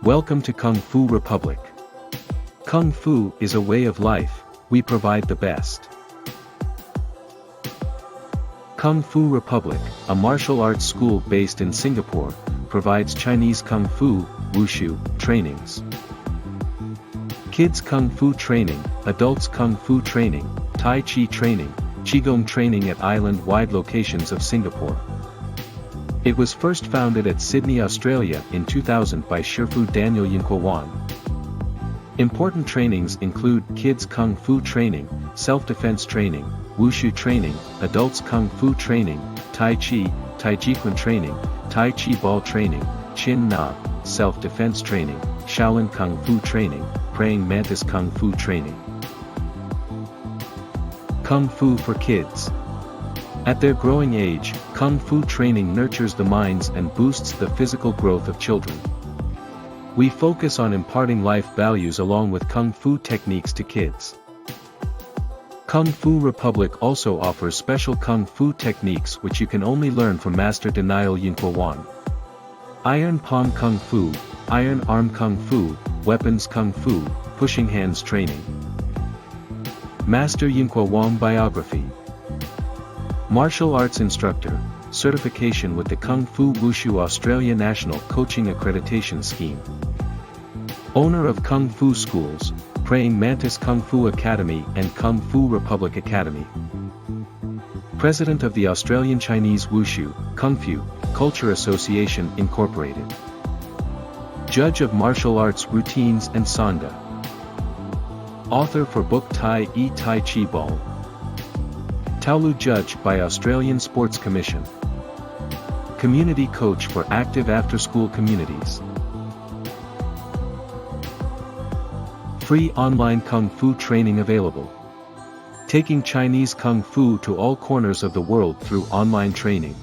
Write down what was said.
Welcome to Kung Fu Republic. Kung Fu is a way of life, we provide the best. Kung Fu Republic, a martial arts school based in Singapore, provides Chinese Kung Fu, Wushu, trainings. Kids Kung Fu training, adults Kung Fu training, Tai Chi training, Qigong training at island-wide locations of Singapore. It was first founded at Sydney, Australia in 2000 by Shifu Daniel Yunkuo Wang. Important trainings include Kids Kung Fu training, Self-defense training, Wushu training, Adults Kung Fu training, Tai Chi, Taijiquan training, Tai Chi ball training, Chin Na, Self-defense training, Shaolin Kung Fu training, Praying Mantis Kung Fu training. Kung Fu for kids. At their growing age, Kung Fu training nurtures the minds and boosts the physical growth of children. We focus on imparting life values along with Kung Fu techniques to kids. Kung Fu Republic also offers special Kung Fu techniques which you can only learn from Master Daniel Yunkuo Wang. Iron Palm Kung Fu, Iron Arm Kung Fu, Weapons Kung Fu, Pushing Hands Training. Master Yunkuo Wang Biography. Martial Arts Instructor, certification with the Kung Fu Wushu Australia National Coaching Accreditation Scheme. Owner of Kung Fu Schools, Praying Mantis Kung Fu Academy and Kung Fu Republic Academy. President of the Australian Chinese Wushu, Kung Fu, Culture Association Incorporated. Judge of Martial Arts Routines and Sangha. Author for book Tai Chi Ball. Taolu Judge by Australian Sports Commission. Community Coach for active after-school communities. Free online Kung Fu training available. Taking Chinese Kung Fu to all corners of the world through online training.